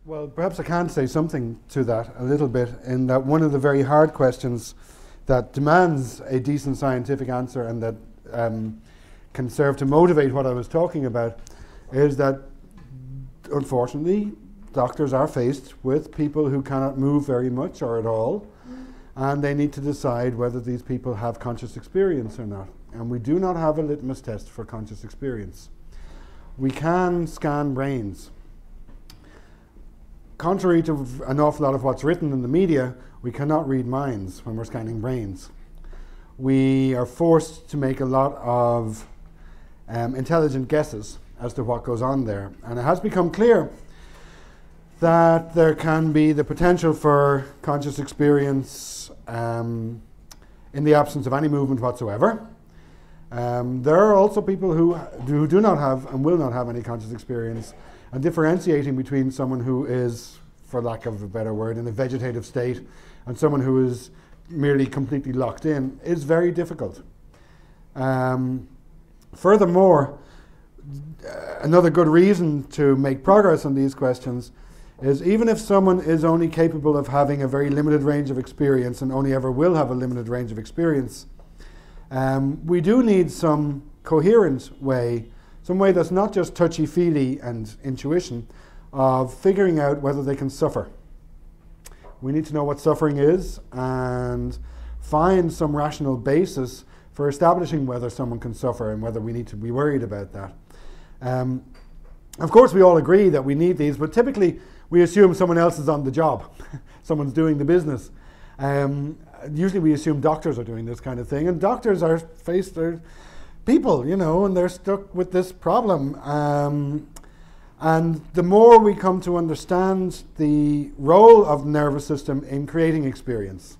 Well, perhaps I can say something to that a little bit, in that one of the very hard questions that demands a decent scientific answer and that can serve to motivate what I was talking about is that, unfortunately, doctors are faced with people who cannot move very much or at all, and they need to decide whether these people have conscious experience or not. And we do not have a litmus test for conscious experience. We can scan brains. Contrary to an awful lot of what's written in the media, we cannot read minds when we're scanning brains. We are forced to make a lot of intelligent guesses as to what goes on there. And it has become clear that there can be the potential for conscious experience in the absence of any movement whatsoever. There are also people who do not have and will not have any conscious experience, and differentiating between someone who is, for lack of a better word, in a vegetative state and someone who is merely completely locked in is very difficult. Furthermore, another good reason to make progress on these questions is even if someone is only capable of having a very limited range of experience and only ever will have a limited range of experience, we do need some coherent way, some way that's not just touchy-feely and intuition, of figuring out whether they can suffer. We need to know what suffering is and find some rational basis for establishing whether someone can suffer and whether we need to be worried about that. Of course, we all agree that we need these, but typically we assume someone else is on the job. Someone's doing the business. Usually we assume doctors are doing this kind of thing, and doctors are faced, they're people, you know, and they're stuck with this problem. And the more we come to understand the role of the nervous system in creating experience,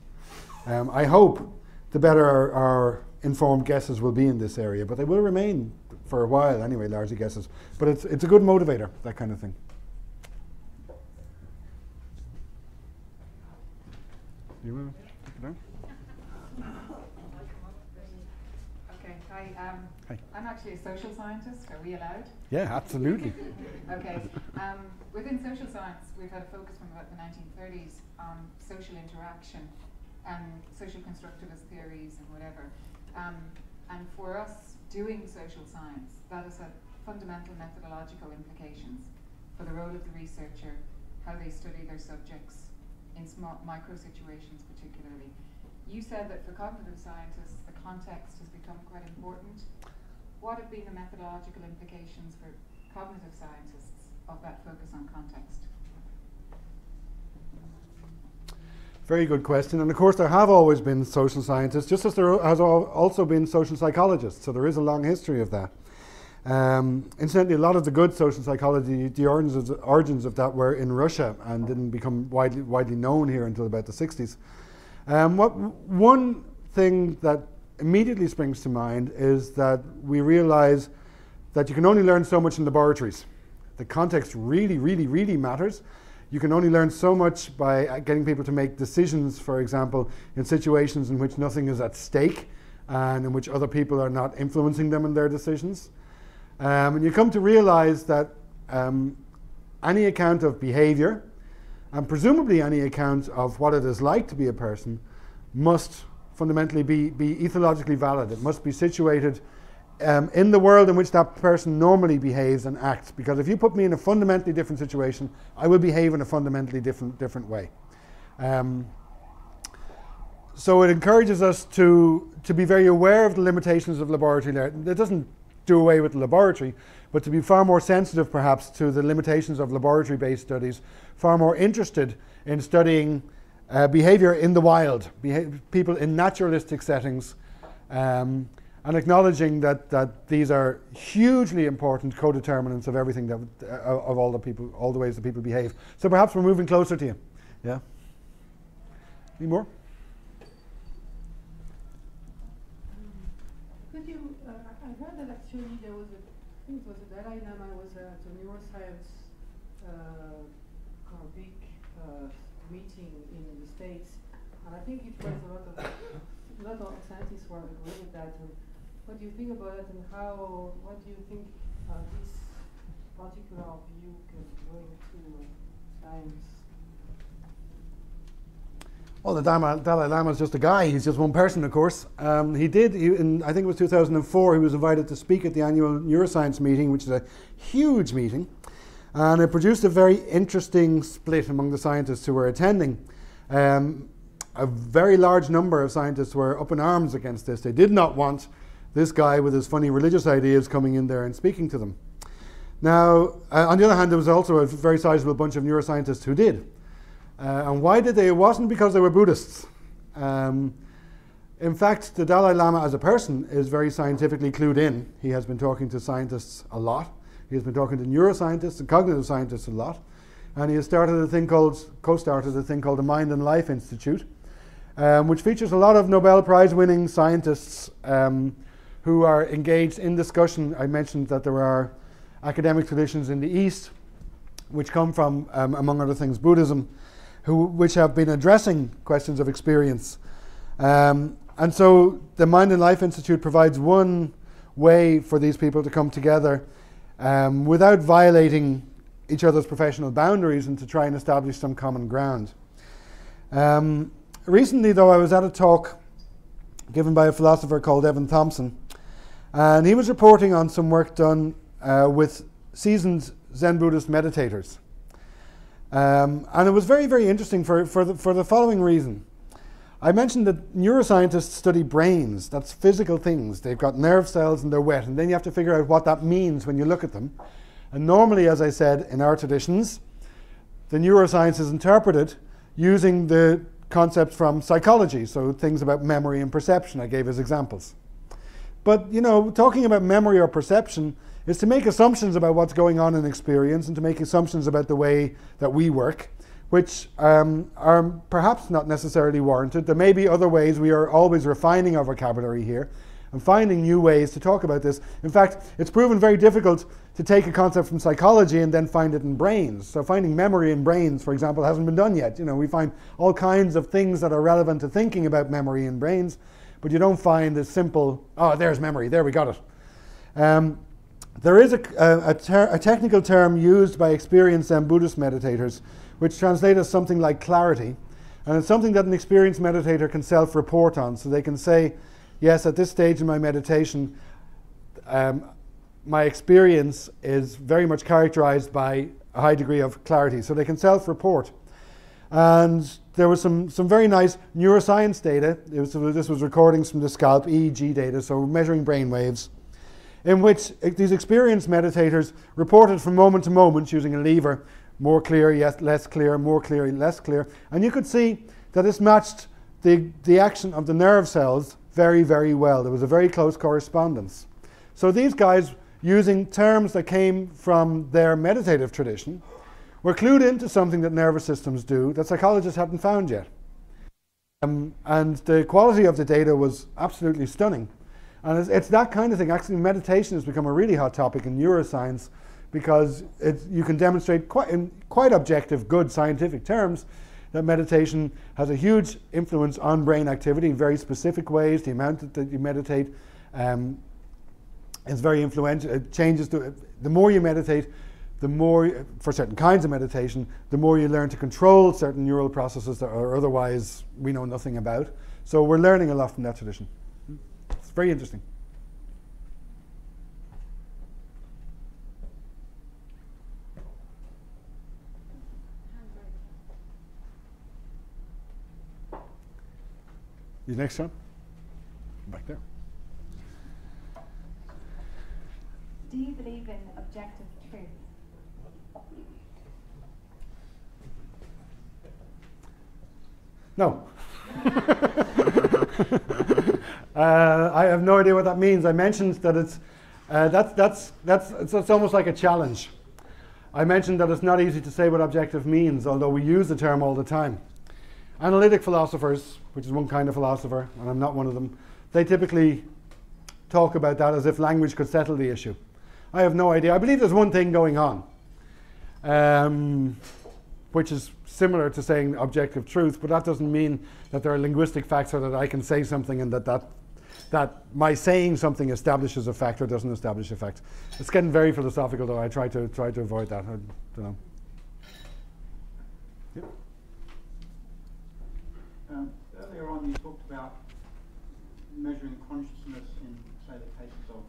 I hope the better our informed guesses will be in this area, but they will remain for a while anyway, largely guesses. But it's a good motivator, that kind of thing. You want to take it down? Okay, hi. Hi. I'm actually a social scientist. Are we allowed? Yeah, absolutely. Okay. Within social science, we've had a focus from about the 1930s on social interaction and social constructivist theories and whatever. And for us doing social science, that has had fundamental methodological implications for the role of the researcher, how they study their subjects, in small micro situations particularly. You said that for cognitive scientists, the context has become quite important. What have been the methodological implications for cognitive scientists of that focus on context? Very good question. And of course, there have always been social scientists, just as there has also been social psychologists. So there is a long history of that. Incidentally, a lot of the good social psychology, the origins of that were in Russia and didn't become widely known here until about the 60s. One thing that immediately springs to mind is that we realize that you can only learn so much in laboratories. The context really, really, really matters. You can only learn so much by getting people to make decisions, for example, in situations in which nothing is at stake and in which other people are not influencing them in their decisions. And you come to realize that any account of behavior, and presumably any account of what it is like to be a person, must fundamentally be ethologically valid. It must be situated in the world in which that person normally behaves and acts. Because if you put me in a fundamentally different situation, I will behave in a fundamentally different way. So it encourages us to be very aware of the limitations of laboratory learning. It doesn't do away with the laboratory, but to be far more sensitive perhaps to the limitations of laboratory-based studies, far more interested in studying behavior in the wild, people in naturalistic settings, and acknowledging that these are hugely important co-determinants of everything that of all the ways that people behave. So perhaps we're moving closer to you. Yeah. Any more? Could you? I heard that actually there was I think it was a Dalai Lama was at a neuroscience kind of big meeting in the States, and I think it was a lot of scientists were agreeing with that. And what do you think about it, and what do you think this particular view can go into science? Well, the Dalai Lama is just a guy. He's just one person, of course. I think it was 2004, he was invited to speak at the annual neuroscience meeting, which is a huge meeting. And it produced a very interesting split among the scientists who were attending. A very large number of scientists were up in arms against this. They did not want this guy with his funny religious ideas coming in there and speaking to them. Now, on the other hand, there was also a very sizable bunch of neuroscientists who did. And why did they? It wasn't because they were Buddhists. In fact, the Dalai Lama as a person is very scientifically clued in. He has been talking to scientists a lot. He has been talking to neuroscientists and cognitive scientists a lot. And he has co-started a thing called the Mind and Life Institute, which features a lot of Nobel Prize winning scientists who are engaged in discussion. I mentioned that there are academic traditions in the East, which come from, among other things, Buddhism, which have been addressing questions of experience. And so the Mind and Life Institute provides one way for these people to come together without violating each other's professional boundaries and to try and establish some common ground. Recently, though, I was at a talk given by a philosopher called Evan Thompson, and he was reporting on some work done with seasoned Zen Buddhist meditators. And it was very, very interesting for the following reason. I mentioned that neuroscientists study brains. That's physical things. They've got nerve cells and they're wet, and then you have to figure out what that means when you look at them. And normally, as I said, in our traditions, the neuroscience is interpreted using the concepts from psychology, so things about memory and perception I gave as examples. But, you know, talking about memory or perception is to make assumptions about what's going on in experience and to make assumptions about the way that we work, which are perhaps not necessarily warranted. There may be other ways. We are always refining our vocabulary here and finding new ways to talk about this. In fact, it's proven very difficult to take a concept from psychology and then find it in brains. So finding memory in brains, for example, hasn't been done yet. You know, we find all kinds of things that are relevant to thinking about memory in brains, but you don't find a simple, oh, there's memory, there we got it. There is a technical term used by experienced Zen Buddhist meditators which translates as something like clarity. And it's something that an experienced meditator can self-report on. So they can say, yes, at this stage in my meditation, my experience is very much characterized by a high degree of clarity. So they can self-report. And there was some very nice neuroscience data. This was recordings from the scalp, EEG data, so measuring brain waves, in which these experienced meditators reported from moment to moment using a lever, more clear, yes, less clear, more clear, less clear. And you could see that this matched the action of the nerve cells very, very well. There was a very close correspondence. So these guys, using terms that came from their meditative tradition, were clued into something that nervous systems do that psychologists hadn't found yet. And the quality of the data was absolutely stunning. And it's that kind of thing. Actually, meditation has become a really hot topic in neuroscience because you can demonstrate in quite objective, good scientific terms that meditation has a huge influence on brain activity in very specific ways. The amount that you meditate is very influential. It changes. The more you meditate, the more, for certain kinds of meditation, the more you learn to control certain neural processes that are otherwise we know nothing about. So we're learning a lot from that tradition. It's very interesting. You next, Sean? Back there. Do you believe in objective truth? No. I have no idea what that means. I mentioned that it's almost like a challenge. I mentioned that it's not easy to say what objective means, although we use the term all the time. Analytic philosophers, which is one kind of philosopher, and I'm not one of them, they typically talk about that as if language could settle the issue. I have no idea. I believe there's one thing going on, which is similar to saying objective truth, but that doesn't mean that there are linguistic facts or that I can say something and that my saying something establishes a fact or doesn't establish a fact. It's getting very philosophical, though. I try to avoid that. I don't know. Earlier on you talked about measuring consciousness in, say, the cases of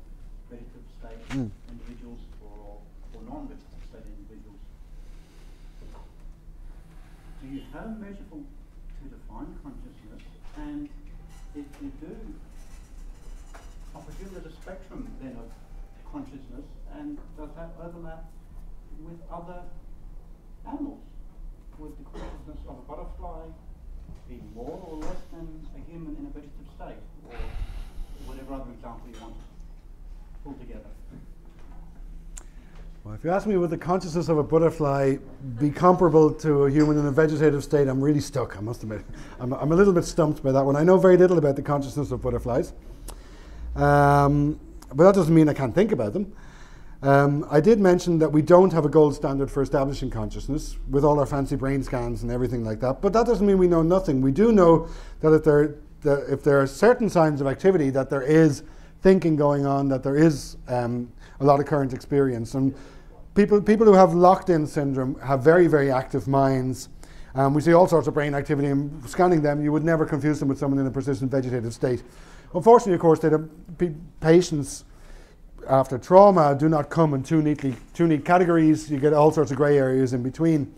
vegetative state individuals or non-vegetative state individuals. Do you have a measure to define consciousness? And if you do, I presume there's a spectrum then of consciousness, and does that overlap with other animals? Would the consciousness of a butterfly be more or less than a human in a vegetative state, or whatever other example you want to pull together? Well, if you ask me, would the consciousness of a butterfly be comparable to a human in a vegetative state, I'm really stuck, I must admit. I'm a little bit stumped by that one. I know very little about the consciousness of butterflies, but that doesn't mean I can't think about them. I did mention that we don't have a gold standard for establishing consciousness with all our fancy brain scans and everything like that, but that doesn't mean we know nothing. We do know that if there are certain signs of activity, that there is thinking going on, that there is a lot of current experience. And people who have locked-in syndrome have very, very active minds. We see all sorts of brain activity, and scanning them, you would never confuse them with someone in a persistent vegetative state. Unfortunately, of course, patients after trauma do not come in two neat categories. You get all sorts of grey areas in between.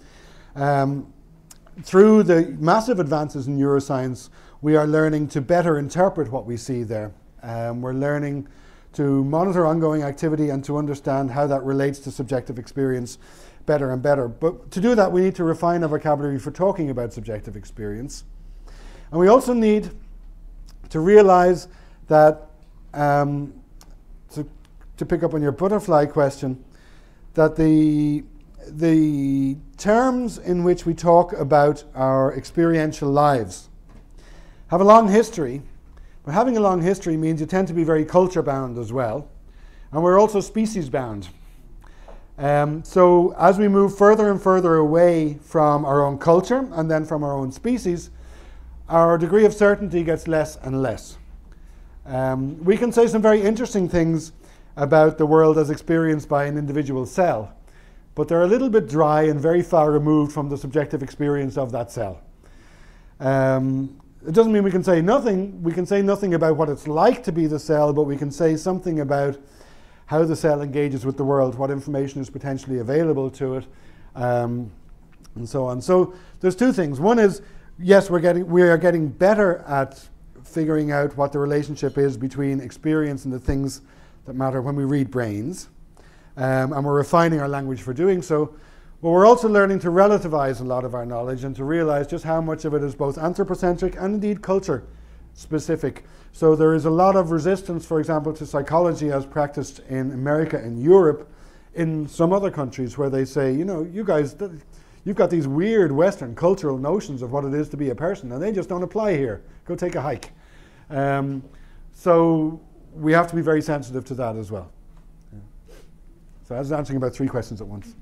Through the massive advances in neuroscience, we are learning to better interpret what we see there. We're learning to monitor ongoing activity and to understand how that relates to subjective experience better and better. But to do that, we need to refine our vocabulary for talking about subjective experience. And we also need to realize that, to pick up on your butterfly question, that the terms in which we talk about our experiential lives have a long history. But having a long history means you tend to be very culture bound as well. And we're also species bound. So as we move further and further away from our own culture and then from our own species, our degree of certainty gets less and less. We can say some very interesting things about the world as experienced by an individual cell, but they're a little bit dry and very far removed from the subjective experience of that cell. It doesn't mean we can say nothing. We can say nothing about what it's like to be the cell, but we can say something about how the cell engages with the world, what information is potentially available to it, and so on. So there's two things. One is, yes, we are getting better at figuring out what the relationship is between experience and the things that matter when we read brains, and we're refining our language for doing so. But we're also learning to relativize a lot of our knowledge and to realize just how much of it is both anthropocentric and indeed culture specific. So there is a lot of resistance, for example, to psychology as practiced in America and Europe, in some other countries where they say, you know, you guys, you've got these weird Western cultural notions of what it is to be a person, and they just don't apply here. Go take a hike. So we have to be very sensitive to that as well. Yeah. So I was answering about 3 questions at once.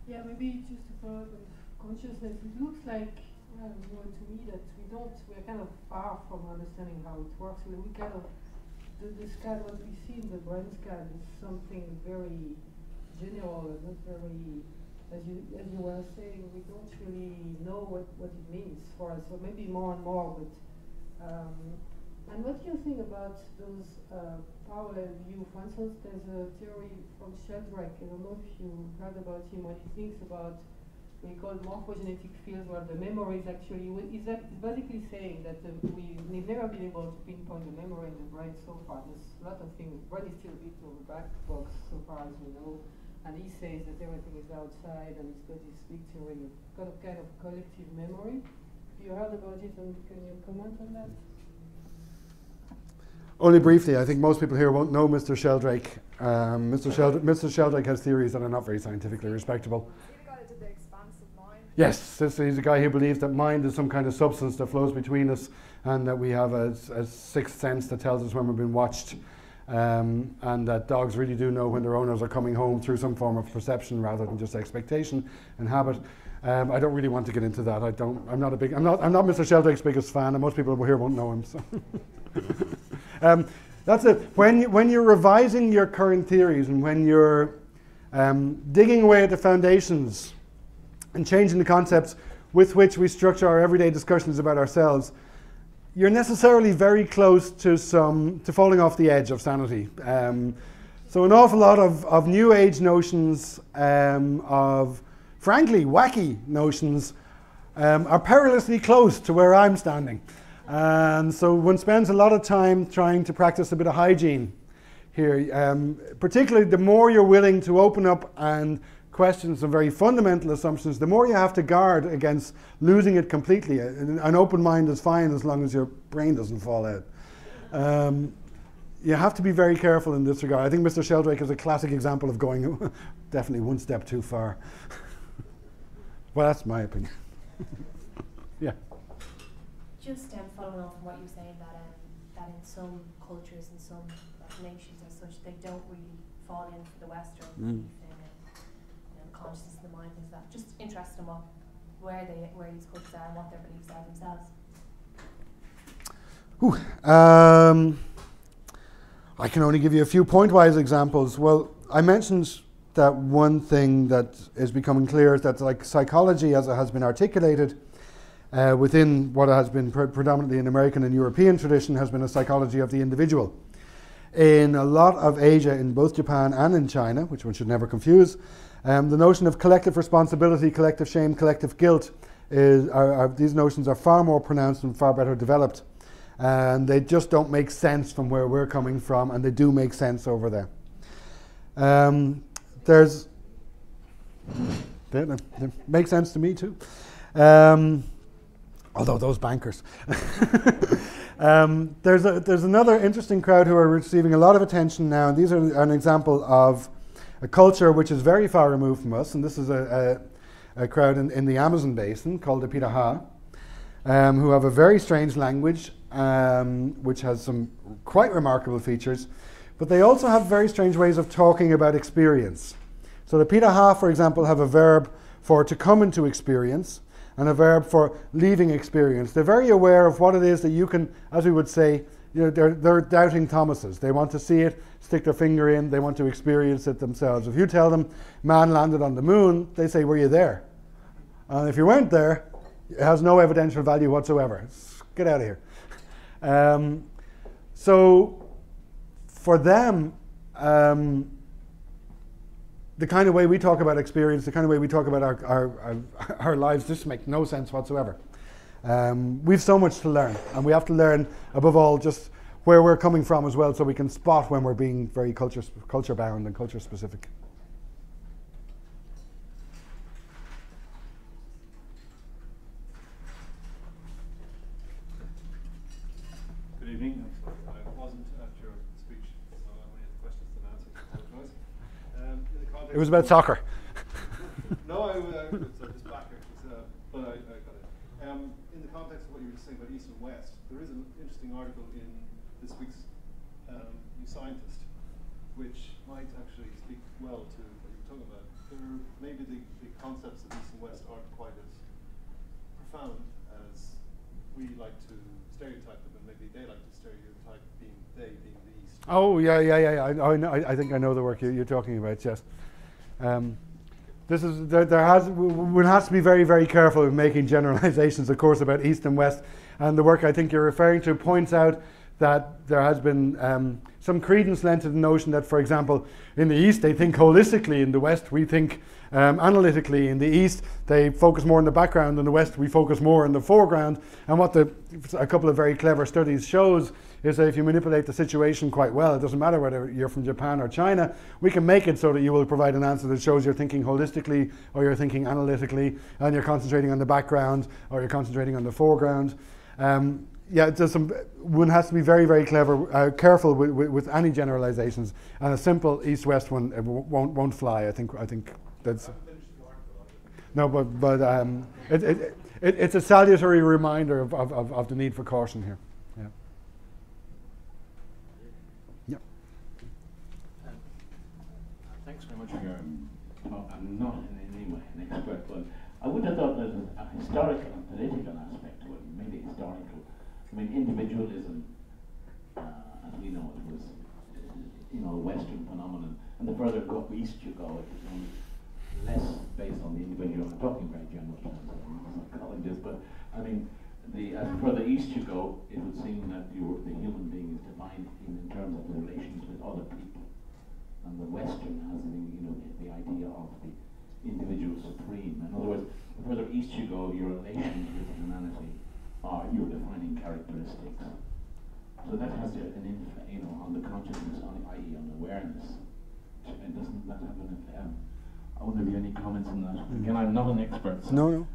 Yeah, maybe just to follow up with consciousness, it looks like, to me, that we're kind of far from understanding how it works. We kind of, the scan, what we see in the brain scan is something very general, not very, as you were saying, we don't really know what it means for us, so maybe more and more, but, and what do you think about those parallel view? For instance, there's a theory from Sheldon, I don't know if you heard about him, when he thinks about we call morphogenetic fields, where the memory is actually, is basically saying that we've never been able to pinpoint the memory in the brain so far. There's a lot of things, the brain is still a bit of a black box so far as we know, and he says that everything is outside, and he's got this big theory of kind of collective memory. Have you heard about it, and can you comment on that? Only briefly. I think most people here won't know Mr. Sheldrake. Mr. Sheldrake has theories that are not very scientifically respectable. Yes, he's a guy who believes that mind is some kind of substance that flows between us, and that we have a sixth sense that tells us when we've been watched, and that dogs really do know when their owners are coming home through some form of perception rather than just expectation and habit. I don't really want to get into that. I'm not Mr. Sheldrake's biggest fan, and most people here won't know him. So. That's it. When you're revising your current theories, and when you're digging away at the foundations and changing the concepts with which we structure our everyday discussions about ourselves, you're necessarily very close to falling off the edge of sanity. So an awful lot of new age notions, of frankly wacky notions, are perilously close to where I'm standing. And so one spends a lot of time trying to practice a bit of hygiene here. Particularly the more you're willing to open up and question some very fundamental assumptions, the more you have to guard against losing it completely. An open mind is fine as long as your brain doesn't fall out. You have to be very careful in this regard. I think Mr. Sheldrake is a classic example of going definitely one step too far. Well, that's my opinion. Yeah. Just following on from what you were saying, that in some cultures and some nations as such, they don't really fall in for the Western belief in consciousness and the mind, things like that. Just interested in where these cultures are and what their beliefs are themselves. I can only give you a few point-wise examples. Well, I mentioned that one thing that is becoming clear is that, like, psychology as it has been articulated within what has been predominantly an American and European tradition has been a psychology of the individual. In a lot of Asia, in both Japan and in China, which one should never confuse, the notion of collective responsibility, collective shame, collective guilt, these notions are far more pronounced and far better developed. And they just don't make sense from where we're coming from, and they do make sense over there. They make sense to me too. Although those bankers. There's another interesting crowd who are receiving a lot of attention now, and these are an example of a culture which is very far removed from us, and this is a crowd in the Amazon basin called the Piraha, who have a very strange language, which has some quite remarkable features, but they also have very strange ways of talking about experience. So the Piraha, for example, have a verb for to come into experience and a verb for leaving experience. They're very aware of what it is that you can, as we would say, they're doubting Thomases. They want to see it, stick their finger in, they want to experience it themselves. If you tell them man landed on the moon, they say, were you there? And if you weren't there, it has no evidential value whatsoever. Get out of here. So for them, the kind of way we talk about experience, the kind of way we talk about our lives just make no sense whatsoever. We've so much to learn, and we have to learn, above all, just where we're coming from as well, so we can spot when we're being very culture bound and culture specific. Good evening. I wasn't at your speech, so I only had questions and answers. I apologize. It was about soccer. No, it's just back here, but I got it. In the context of what you were saying about East and West, there is an interesting article in this week's New Scientist, which might actually speak well to what you were talking about. Maybe the concepts of East and West aren't quite as profound as we like to stereotype them, and maybe they like to stereotype being the East. Oh, yeah. I think I know the work you're talking about, yes. One has to be very, very careful with making generalizations, of course, about East and West. And the work I think you're referring to points out that there has been some credence lent to the notion that, for example, in the East they think holistically, in the West we think analytically. In the East they focus more on the background, in the West we focus more on the foreground. And what a couple of very clever studies shows is that if you manipulate the situation quite well, it doesn't matter whether you're from Japan or China, we can make it so that you will provide an answer that shows you're thinking holistically or you're thinking analytically, and you're concentrating on the background or you're concentrating on the foreground. One has to be very, very careful with any generalizations, and a simple East-West one won't fly. I think that's. No, but it's a salutary reminder of the need for caution here. Yeah. Yeah. Thanks very much for your talk. I'm not in any way an expert, but I would have thought there's a historical and political aspect to it, maybe historical. I mean, individualism, as we know it, was you know, a Western phenomenon. And the further east you go, it becomes less based on the individual. I'm talking very general terms, I'm not a psychologist, but I mean, as further east you go, it would seem that the human being is defined in terms of the relations with other people. And the Western has the idea of the individual supreme. In other words, the further east you go, your relations with humanity are your defining characteristics. So that has an impact, on the consciousness, i.e. on awareness. And doesn't that have an effect? I wonder if you have any comments on that. Again, I'm not an expert. So.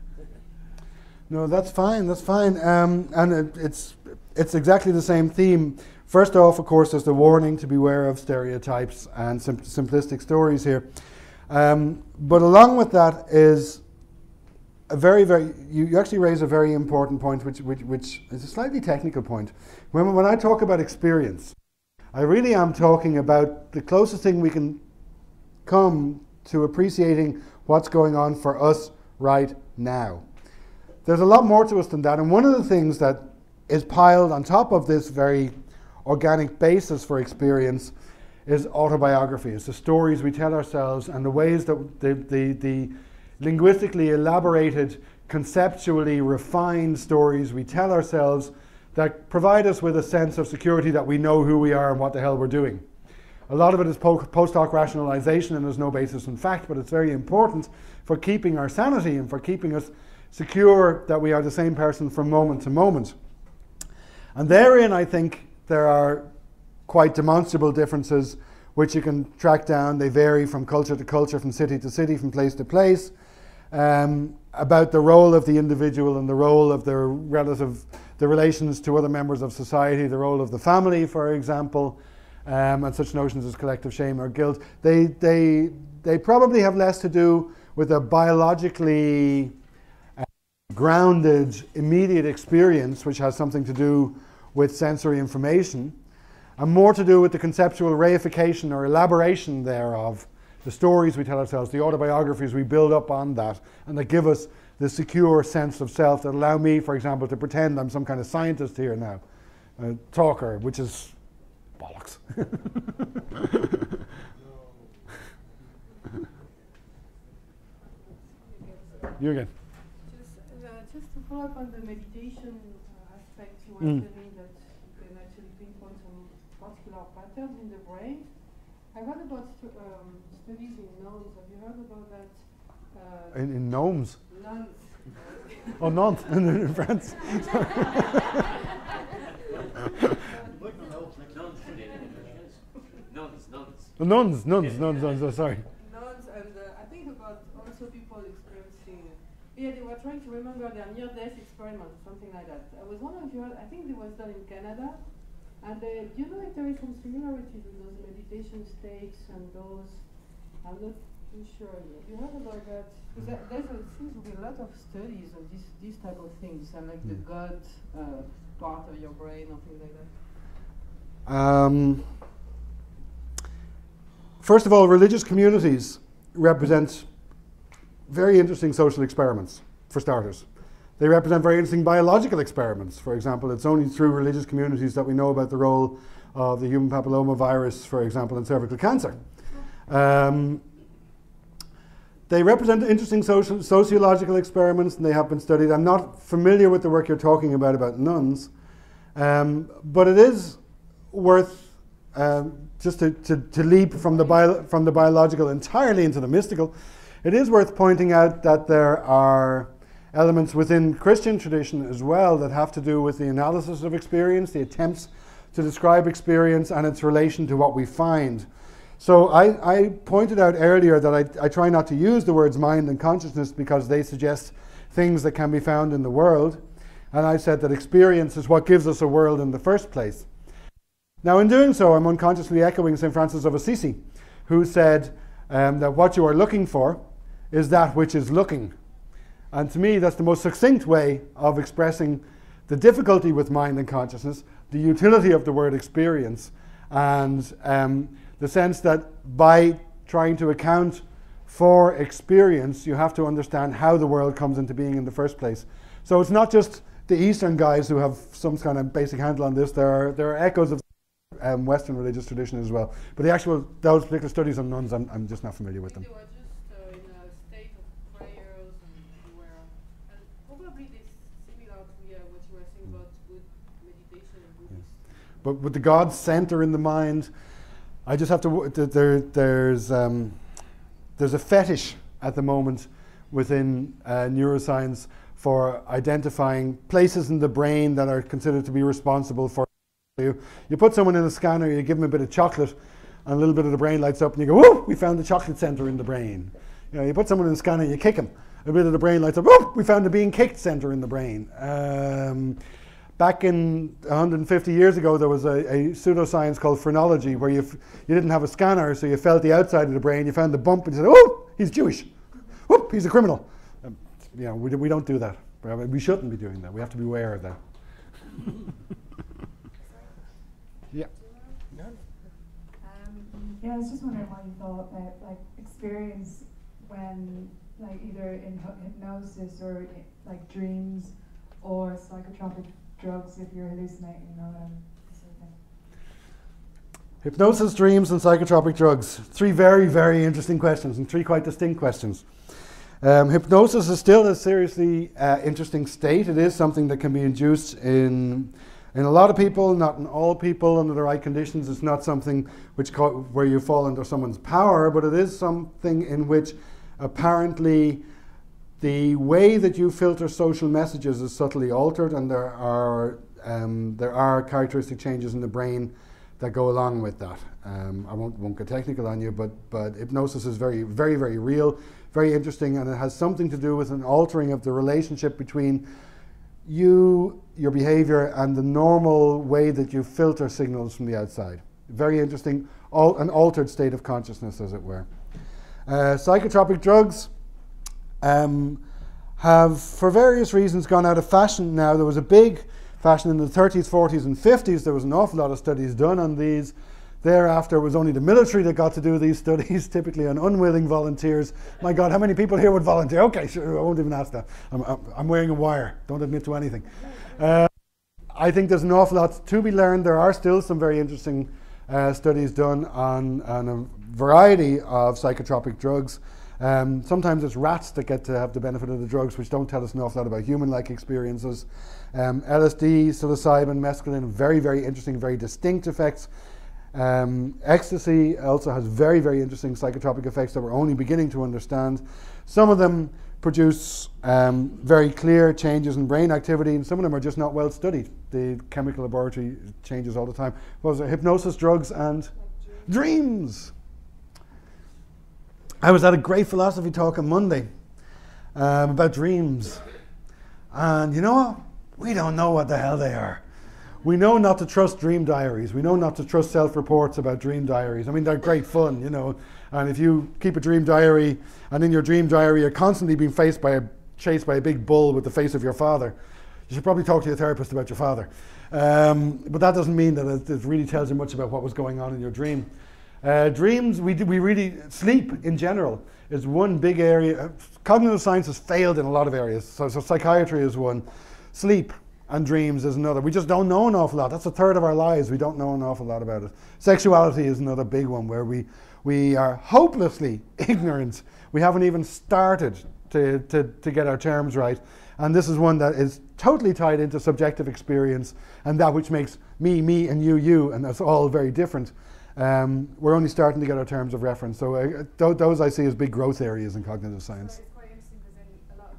No, that's fine. That's fine. And it's exactly the same theme. First off, of course, there's the warning to beware of stereotypes and simplistic stories here. But along with that is a you actually raise a very important point, which is a slightly technical point. When I talk about experience, I really am talking about the closest thing we can come to appreciating what's going on for us right now. There's a lot more to us than that, and one of the things that is piled on top of this very organic basis for experience is autobiographies, the stories we tell ourselves and the ways that the linguistically elaborated, conceptually refined stories we tell ourselves that provide us with a sense of security that we know who we are and what the hell we're doing. A lot of it is post hoc rationalization and there's no basis in fact, but it's very important for keeping our sanity and for keeping us secure that we are the same person from moment to moment. And therein, I think, there are quite demonstrable differences which you can track down. They vary from culture to culture, from city to city, from place to place, about the role of the individual and the role of the relations to other members of society, the role of the family, for example, and such notions as collective shame or guilt. They probably have less to do with a biologically grounded immediate experience, which has something to do with sensory information, and more to do with the conceptual reification or elaboration thereof, the stories we tell ourselves, the autobiographies we build up on that, and that give us the secure sense of self that allow me, for example, to pretend I'm some kind of scientist here now, a talker, which is bollocks. You again. Just to follow up on the meditation aspect, you were telling that you can actually pinpoint some particular patterns in the brain. I heard about studies in nuns. Have you heard about that? In gnomes? Nuns. Oh, nuns in France. Nuns, sorry. Nuns, and I think about also people experiencing. Yeah, they were trying to remember their near-death experiment, something like that. I was wondering if you heard, I think it was done in Canada. And do you know if there is some similarities with those meditation states and those? I'm not too sure. You heard about that? Because there seems to be a lot of studies on these type of things, and like the gut part of your brain or things like that. First of all, religious communities represent very interesting social experiments, for starters. They represent very interesting biological experiments. For example, it's only through religious communities that we know about the role of the human papillomavirus, for example, in cervical cancer. They represent interesting sociological experiments, and they have been studied. I'm not familiar with the work you're talking about nuns, but it is worth, just to leap from the biological entirely into the mystical, it is worth pointing out that there are elements within Christian tradition as well that have to do with the analysis of experience, the attempts to describe experience and its relation to what we find. So I pointed out earlier that I try not to use the words mind and consciousness because they suggest things that can be found in the world. And I said that experience is what gives us a world in the first place. Now in doing so, I'm unconsciously echoing St. Francis of Assisi, who said that what you are looking for is that which is looking. And to me, that's the most succinct way of expressing the difficulty with mind and consciousness, the utility of the word experience, and the sense that by trying to account for experience, you have to understand how the world comes into being in the first place. So it's not just the Eastern guys who have some kind of basic handle on this. There are echoes of Western religious tradition as well. But those particular studies on nuns, I'm just not familiar with them. They were just in a state of prayers and probably this similar to what you were saying about good meditation and Buddhist. But with the God center in the mind, I just have to. There's a fetish at the moment within neuroscience for identifying places in the brain that are considered to be responsible for you. You put someone in a scanner, you give them a bit of chocolate, and a little bit of the brain lights up, and you go, "Whoa! We found the chocolate center in the brain." You know, you put someone in a scanner, you kick him, a bit of the brain lights up. "Whoa! We found the being kicked center in the brain." Back in 150 years ago, there was a pseudoscience called phrenology, where you didn't have a scanner, so you felt the outside of the brain, you found the bump, and you said, "Oh, he's Jewish. Whoop, he's a criminal." You know, we don't do that. We shouldn't be doing that. We have to be aware of that. Yeah. Yeah, I was just wondering what you thought about like experience when like either in hypnosis or like dreams or psychotropic drugs if you're hallucinating, you know, sort of thing. Hypnosis, dreams, and psychotropic drugs. 3 very, very interesting questions and 3 quite distinct questions. Hypnosis is still a seriously interesting state. It is something that can be induced in a lot of people, not in all people under the right conditions. It's not something where you fall under someone's power, but it is something in which apparently the way that you filter social messages is subtly altered, and there are characteristic changes in the brain that go along with that. I won't get technical on you, but hypnosis is very, very, very real, very interesting, and it has something to do with an altering of the relationship between your behavior and the normal way that you filter signals from the outside. Very interesting, an altered state of consciousness, as it were. Psychotropic drugs have, for various reasons, gone out of fashion now. There was a big fashion in the 30s, 40s, and 50s. There was an awful lot of studies done on these. Thereafter, it was only the military that got to do these studies, typically on unwilling volunteers. My God, how many people here would volunteer? Okay, sure, I won't even ask that. I'm wearing a wire. Don't admit to anything. I think there's an awful lot to be learned. There are still some very interesting studies done on a variety of psychotropic drugs. Sometimes it's rats that get to have the benefit of the drugs, which don't tell us an awful lot about human-like experiences. LSD, psilocybin, mescaline, very, very interesting, very distinct effects. Ecstasy also has very, very interesting psychotropic effects that we're only beginning to understand. Some of them produce very clear changes in brain activity, and some of them are just not well studied. The chemical laboratory changes all the time. What was it? Hypnosis, drugs, and dreams. I was at a great philosophy talk on Monday about dreams. And you know what? We don't know what the hell they are. We know not to trust dream diaries. We know not to trust self-reports about dream diaries. I mean, they're great fun, you know. And if you keep a dream diary, and in your dream diary you're constantly being chased by a big bull with the face of your father, you should probably talk to your therapist about your father. But that doesn't mean that it really tells you much about what was going on in your dream. Dreams, we really, sleep in general is one big area. Cognitive science has failed in a lot of areas. So psychiatry is one. Sleep and dreams is another. We just don't know an awful lot. That's a third of our lives. We don't know an awful lot about it. Sexuality is another big one where we are hopelessly ignorant. We haven't even started to get our terms right. And this is one that is totally tied into subjective experience and that which makes me, and you, and that's all very different. We're only starting to get our terms of reference. So those I see as big growth areas in cognitive science. It's quite interesting because in a lot of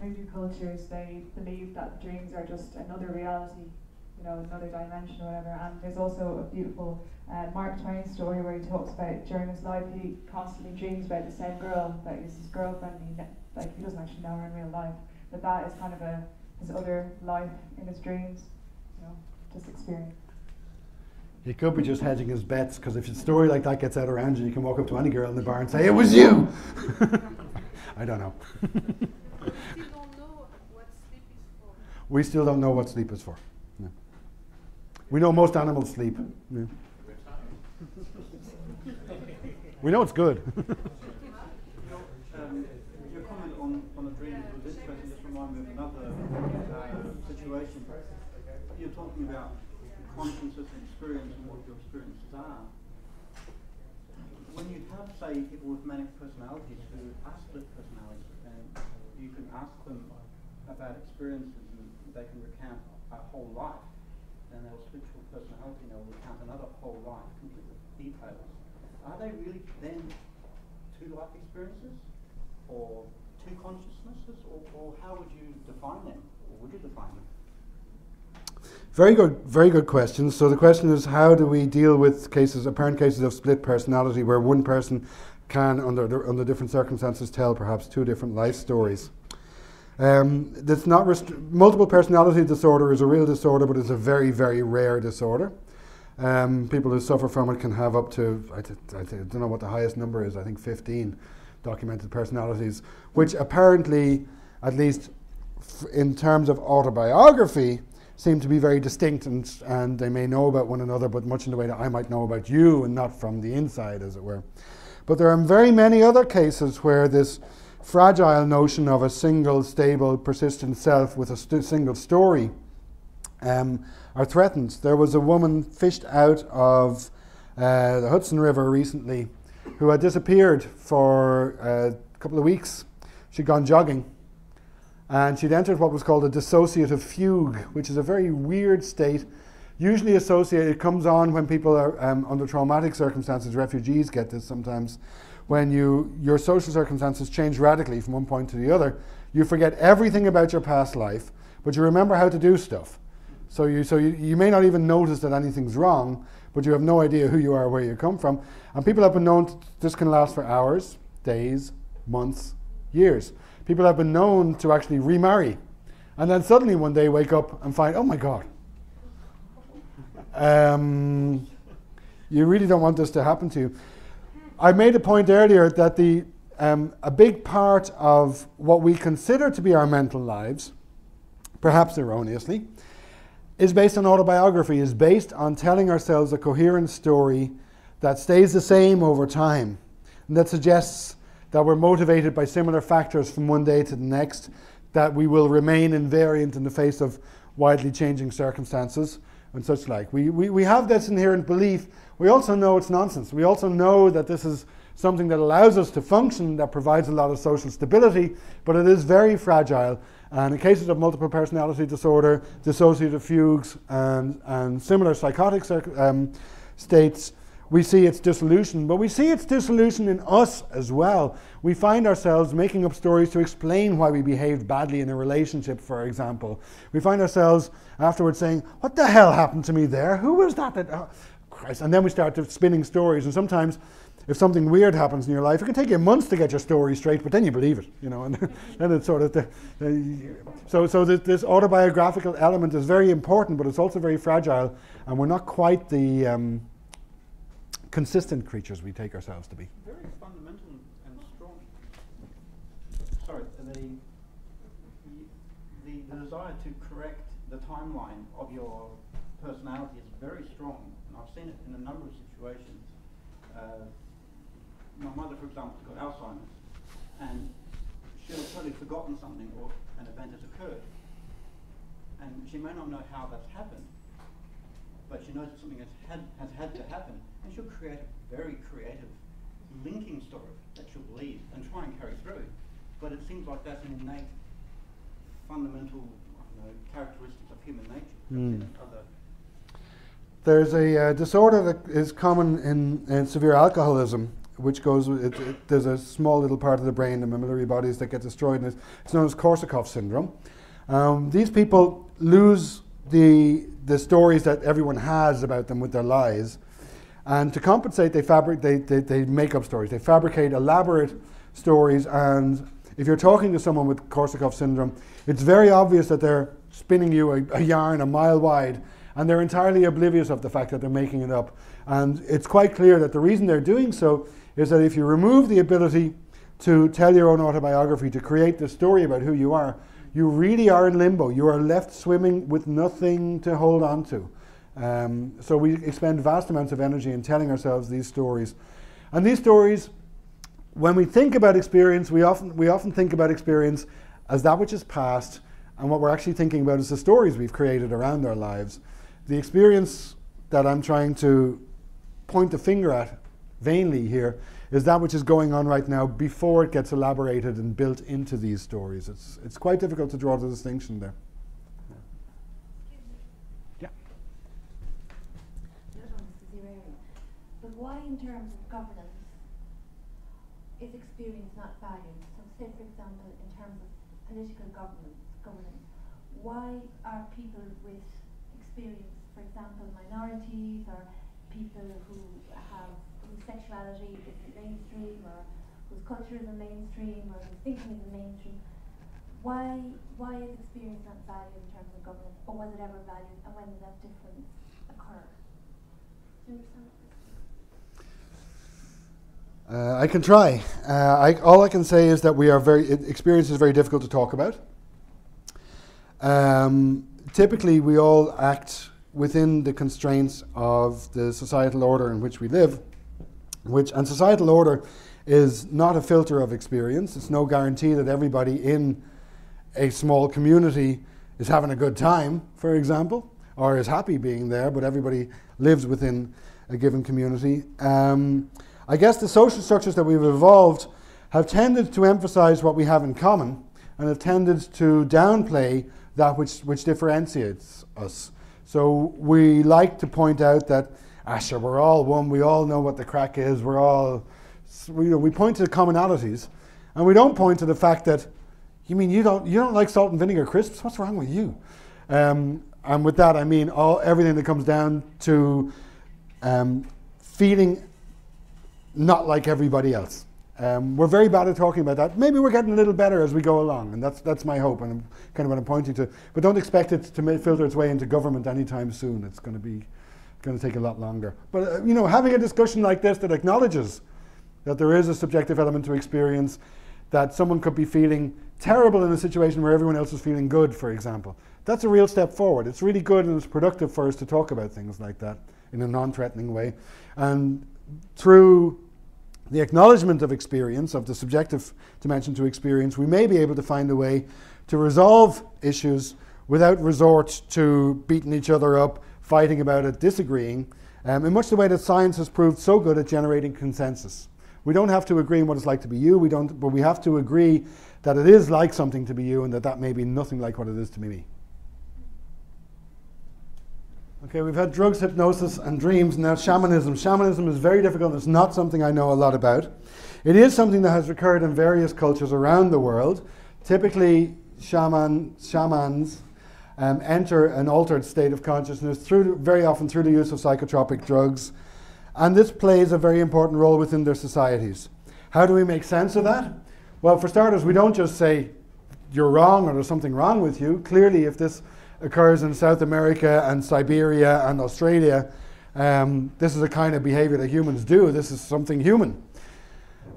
voodoo cultures, they believe that dreams are just another reality, you know, another dimension or whatever. And there's also a beautiful Mark Twain story where he talks about during his life he constantly dreams about the same girl that is his girlfriend. He doesn't actually know her in real life, but that is kind of his other life in his dreams, you know, just experience. He could be just hedging his bets, because if a story like that gets out around you, you can walk up to any girl in the bar and say, "It was you!" I don't know. We still don't know what sleep is for. No. We know most animals sleep. Yeah. We know it's good. Your comment on a dream was interesting. Just remind me of another situation. you're talking about consciousness and experience and what your experiences are, when you have, say, people with manic personalities who are split personalities, and you can ask them about experiences and they can recount a whole life, and their spiritual personality will recount another whole life, complete with details. Are they really then two life experiences, or two consciousnesses, or how would you define them, or would you define them? Very good questions. So the question is, how do we deal with apparent cases of split personality, where one person can, under different circumstances, tell perhaps two different life stories? That's not multiple personality disorder is a real disorder, but it's a very, very rare disorder. People who suffer from it can have up to, I don't know what the highest number is, I think 15 documented personalities, which apparently, at least in terms of autobiography, seem to be very distinct, and they may know about one another, but much in the way that I might know about you, and not from the inside, as it were. But there are very many other cases where this fragile notion of a single, stable, persistent self with a single story are threatened. There was a woman fished out of the Hudson River recently who had disappeared for a couple of weeks. She'd gone jogging, and she'd entered what was called a dissociative fugue, which is a very weird state, usually associated, it comes on when people are under traumatic circumstances. Refugees get this sometimes. When your social circumstances change radically from one point to the other, you forget everything about your past life, but you remember how to do stuff. So you may not even notice that anything's wrong, but you have no idea who you are, where you come from. And people have been known this can last for hours, days, months, years. People have been known to actually remarry, and then suddenly one day wake up and find, oh my God, you really don't want this to happen to you. I made a point earlier that a big part of what we consider to be our mental lives, perhaps erroneously, is based on autobiography, is based on telling ourselves a coherent story that stays the same over time, and that suggests that we're motivated by similar factors from one day to the next, that we will remain invariant in the face of widely changing circumstances and such like. We have this inherent belief. We also know it's nonsense. We also know that this is something that allows us to function, that provides a lot of social stability, but it is very fragile. And in cases of multiple personality disorder, dissociative fugues, and similar psychotic states, we see its dissolution, but we see its dissolution in us as well. We find ourselves making up stories to explain why we behaved badly in a relationship, for example. We find ourselves afterwards saying, what the hell happened to me there? Who was that? Oh, Christ. And then we start spinning stories, and sometimes if something weird happens in your life, it can take you months to get your story straight, but then you believe it, and then it's sort of so this autobiographical element is very important, but it's also very fragile, and we're not quite the consistent creatures we take ourselves to be. Very fundamental and strong. Sorry, the desire to correct the timeline of your personality is very strong, and I've seen it in a number of situations. My mother, for example, has got Alzheimer's, and she'll have totally forgotten something or an event has occurred, and she may not know how that's happened, but she knows that something has had to happen, and she'll create a very creative linking story that she'll believe and try and carry through. But it seems like that's an innate, fundamental characteristics of human nature. There's a disorder that is common in severe alcoholism, which goes, there's a small little part of the brain, the mammillary bodies, that get destroyed, and it's known as Korsakov syndrome. These people lose the stories that everyone has about them with their lies, and to compensate, they make up stories. They fabricate elaborate stories, and if you're talking to someone with Korsakov syndrome, it's very obvious that they're spinning you a yarn a mile wide, and they're entirely oblivious of the fact that they're making it up. And it's quite clear that the reason they're doing so is that if you remove the ability to tell your own autobiography, to create the story about who you are, you really are in limbo. You are left swimming with nothing to hold on to. So we expend vast amounts of energy in telling ourselves these stories. And these stories, when we think about experience, we often think about experience as that which is past and what we're actually thinking about is the stories we've created around our lives. The experience that I'm trying to point the finger at vainly here is that which is going on right now before it gets elaborated and built into these stories. It's quite difficult to draw the distinction there. Yeah. But why in terms of governance is experience not valued? So say for example in terms of political governance, why are people with experience, for example minorities or people whose sexuality isn't mainstream or whose culture isn't mainstream or whose thinking isn't mainstream, why is experience not valued in terms of governance, or was it ever valued, and when did that difference occur? Do you understand? I can try. All I can say is that experience is very difficult to talk about. Typically we all act within the constraints of the societal order in which we live, and societal order is not a filter of experience. It's no guarantee that everybody in a small community is having a good time, for example, or is happy being there, but everybody lives within a given community. I guess the social structures that we've evolved have tended to emphasize what we have in common and have tended to downplay that which differentiates us. So we like to point out that, sure, we're all one, we all know what the crack is, we point to the commonalities, and we don't point to the fact that, you mean you don't like salt and vinegar crisps? What's wrong with you? And with that I mean everything that comes down to feeling not like everybody else. We're very bad at talking about that. Maybe we're getting a little better as we go along, and that's my hope, and kind of what I'm pointing to. But don't expect it to filter its way into government anytime soon. It's going to take a lot longer. But having a discussion like this that acknowledges that there is a subjective element to experience, that someone could be feeling terrible in a situation where everyone else is feeling good, for example. That's a real step forward. It's really good and it's productive for us to talk about things like that in a non-threatening way. And through the acknowledgement of experience, of the subjective dimension to experience, we may be able to find a way to resolve issues without resort to beating each other up, fighting about it, disagreeing, in much the way that science has proved so good at generating consensus. We don't have to agree on what it's like to be you, but we have to agree that it is like something to be you and that may be nothing like what it is to be me. Okay, we've had drugs, hypnosis, and dreams. Now shamanism. Shamanism is very difficult. It's not something I know a lot about. It is something that has occurred in various cultures around the world. Typically, shamans enter an altered state of consciousness very often through the use of psychotropic drugs. And this plays a very important role within their societies. How do we make sense of that? Well, for starters, we don't just say, you're wrong or there's something wrong with you. Clearly, if this occurs in South America and Siberia and Australia, this is the kind of behavior that humans do. This is something human.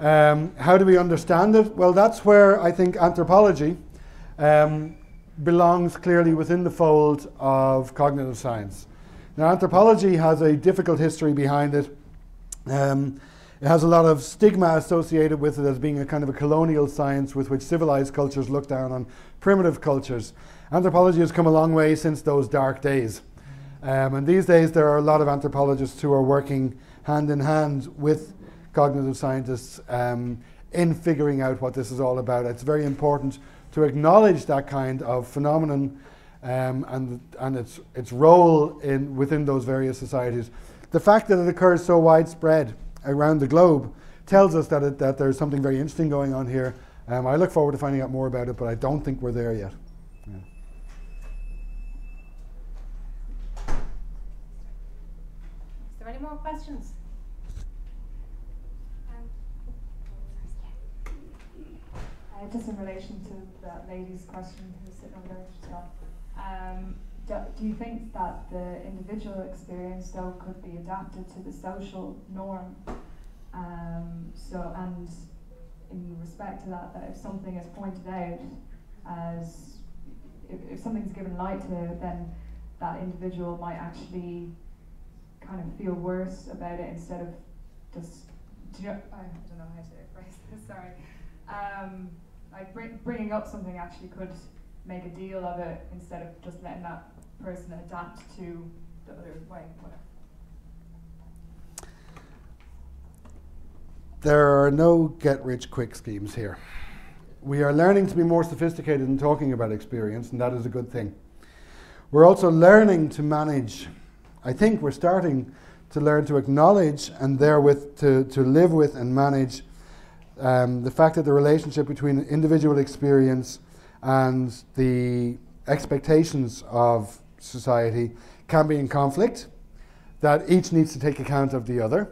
How do we understand it? Well, that's where I think anthropology belongs clearly within the fold of cognitive science. Now, anthropology has a difficult history behind it. It has a lot of stigma associated with it as being a kind of a colonial science with which civilized cultures look down on primitive cultures. Anthropology has come a long way since those dark days. And these days there are a lot of anthropologists who are working hand in hand with cognitive scientists in figuring out what this is all about. It's very important to acknowledge that kind of phenomenon and its role within those various societies. The fact that it occurs so widespread around the globe tells us that there's something very interesting going on here. I look forward to finding out more about it, but I don't think we're there yet. Yeah. Is there any more questions? Just in relation to that lady's question who's sitting over there just gone, do you think that the individual experience though could be adapted to the social norm? And in respect to that if something is pointed out as, if something's given light to, then that individual might actually kind of feel worse about it instead of just, I don't know how to phrase this, sorry. Like bringing up something actually could make a deal of it instead of just letting that person adapt to the other way, whatever. There are no get-rich-quick schemes here. We are learning to be more sophisticated in talking about experience, and that is a good thing. We're also learning to manage. I think we're starting to learn to acknowledge and therewith to live with and manage the fact that the relationship between individual experience and the expectations of society can be in conflict, that each needs to take account of the other.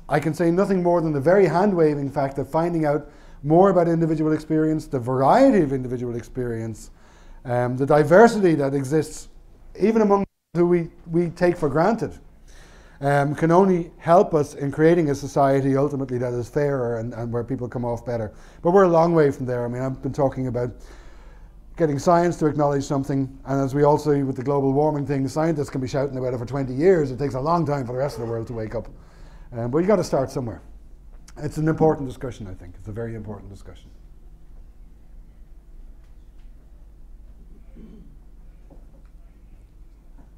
I can say nothing more than the very hand-waving fact that finding out more about individual experience, the variety of individual experience, the diversity that exists even among who we take for granted, can only help us in creating a society ultimately that is fairer and where people come off better. But we're a long way from there. I mean, I've been talking about getting science to acknowledge something, and as we all see with the global warming thing, scientists can be shouting about it for 20 years. It takes a long time for the rest of the world to wake up. But you've got to start somewhere. It's an important discussion, I think. It's a very important discussion.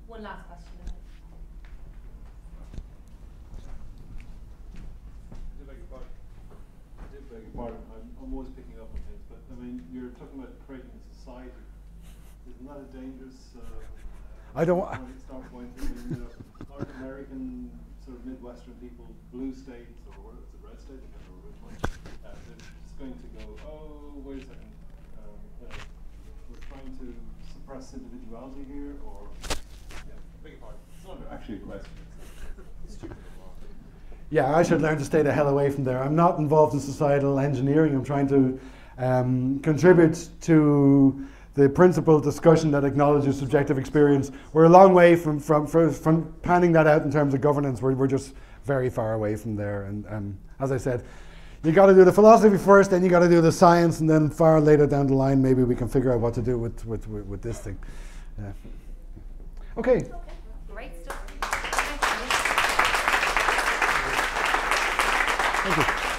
One last question. I did beg your pardon. I'm always picking up on things, but I mean, you're talking about creating a society. Isn't that a dangerous I don't start point? I mean, North American sort of Midwestern people, blue states, or what is it, red state? I can't remember which one. They're just going to go, oh, wait a second. We're trying to suppress individuality here, or beg your pardon. It's not actually a question. It's stupid. Yeah, I should learn to stay the hell away from there. I'm not involved in societal engineering. I'm trying to contribute to the principled discussion that acknowledges subjective experience. We're a long way from panning that out in terms of governance. We're just very far away from there. And as I said, you got to do the philosophy first, then you got to do the science, and then far later down the line, maybe we can figure out what to do with this thing. Yeah. Okay. Great stuff. Thank you.